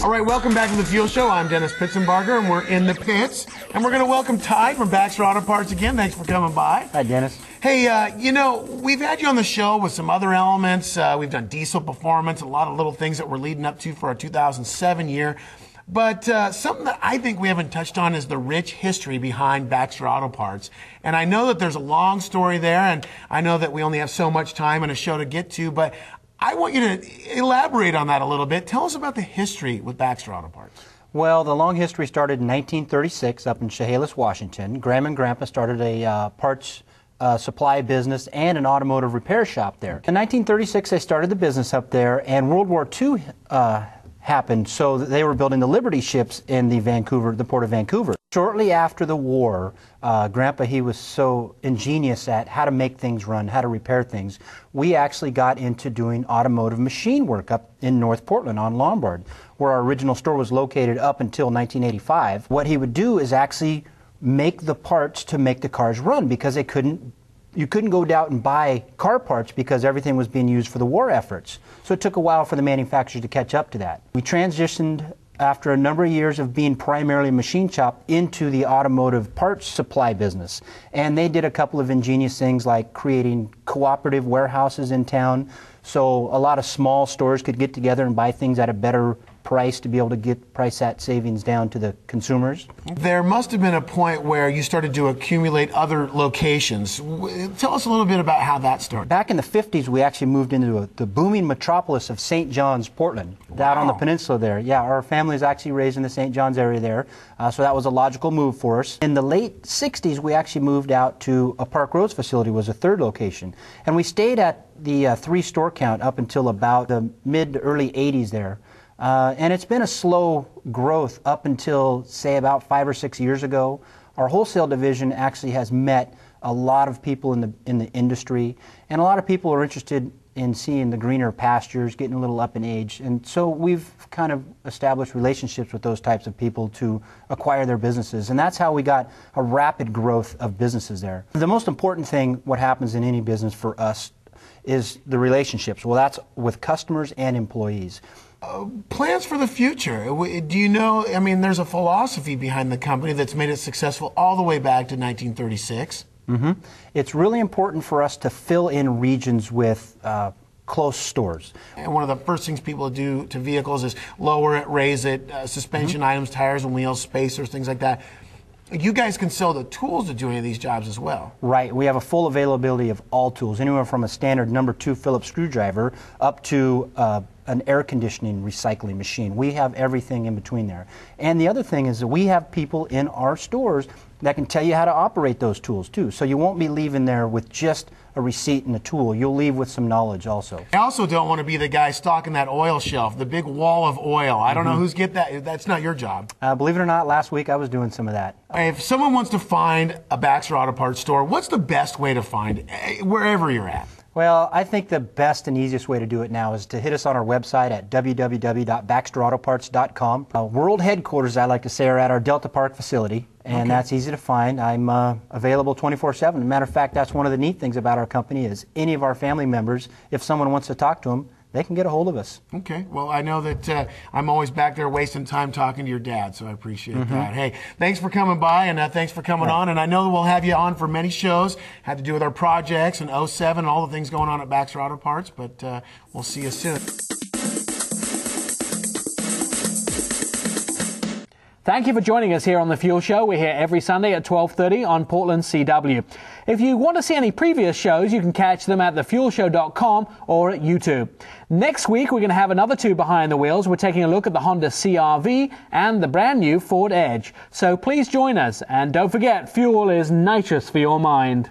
All right, welcome back to the Fuel Show. I'm Dennis Pitzenbarger, and we're in the pits. And we're going to welcome Ty from Baxter Auto Parts again. Thanks for coming by. Hi, Dennis. Hey, you know, we've had you on the show with some other elements. We've done diesel performance, a lot of little things that we're leading up to for our 2007 year. But something that I think we haven't touched on is the rich history behind Baxter Auto Parts. And I know that there's a long story there, and I know that we only have so much time in a show to get to, but I want you to elaborate on that a little bit. Tell us about the history with Baxter Auto Parts. Well, the long history started in 1936 up in Chehalis, Washington. Grandma and Grandpa started a parts supply business and an automotive repair shop there. In 1936, they started the business up there, and World War II happened, so they were building the Liberty ships in the port of Vancouver. Shortly after the war, Grandpa, he was so ingenious at how to make things run, how to repair things. We actually got into doing automotive machine work up in North Portland on Lombard, where our original store was located up until 1985. What he would do is actually make the parts to make the cars run, because you couldn't go out and buy car parts because everything was being used for the war efforts. So it took a while for the manufacturers to catch up to that. We transitioned after a number of years of being primarily a machine shop into the automotive parts supply business. And they did a couple of ingenious things like creating cooperative warehouses in town, so a lot of small stores could get together and buy things at a better price to be able to get price that savings down to the consumers. There must have been a point where you started to accumulate other locations. Tell us a little bit about how that started. Back in the 50s, we actually moved into the booming metropolis of St. John's, Portland, down on the peninsula there. Yeah, our family is actually raised in the St. John's area there, so that was a logical move for us. In the late 60s, we actually moved out to a Park Roads facility, was a third location. And we stayed at the 3-store count up until about the mid to early 80s there. And it's been a slow growth up until, say, about 5 or 6 years ago. Our wholesale division actually has met a lot of people in the industry, and a lot of people are interested in seeing the greener pastures, getting a little up in age, and so we've kind of established relationships with those types of people to acquire their businesses, and that's how we got a rapid growth of businesses there. The most important thing, what happens in any business for us, is the relationships. Well, that's with customers and employees. Plans for the future. Do you know, I mean, there's a philosophy behind the company that's made it successful all the way back to 1936. It's really important for us to fill in regions with close stores. And one of the first things people do to vehicles is lower it, raise it, suspension items, tires and wheels, spacers, things like that. You guys can sell the tools to do any of these jobs as well. Right. We have a full availability of all tools, anywhere from a standard number 2 Phillips screwdriver up to an air conditioning recycling machine. We have everything in between there. And the other thing is that we have people in our stores that can tell you how to operate those tools too. So you won't be leaving there with just a receipt and a tool. You'll leave with some knowledge also. I also don't want to be the guy stocking that oil shelf, the big wall of oil. I don't know who's get that. That's not your job. Believe it or not, last week I was doing some of that. If someone wants to find a Baxter Auto Parts store, what's the best way to find it, wherever you're at? Well, I think the best and easiest way to do it now is to hit us on our website at www.baxterautoparts.com. World headquarters, I like to say, are at our Delta Park facility, and that's easy to find. I'm available 24/7. As a matter of fact, that's one of the neat things about our company is any of our family members, if someone wants to talk to them, they can get a hold of us. Okay. Well, I know that I'm always back there wasting time talking to your dad, so I appreciate that. Hey, thanks for coming by, and thanks for coming on. And I know that we'll have you on for many shows, had to do with our projects and 07 and all the things going on at Baxter Auto Parts, but we'll see you soon. Thank you for joining us here on The Fuel Show. We're here every Sunday at 12:30 on Portland CW. If you want to see any previous shows, you can catch them at thefuelshow.com or at YouTube. Next week, we're going to have another 2 behind the wheels. We're taking a look at the Honda CR-V and the brand new Ford Edge. So please join us. And don't forget, fuel is nitrous for your mind.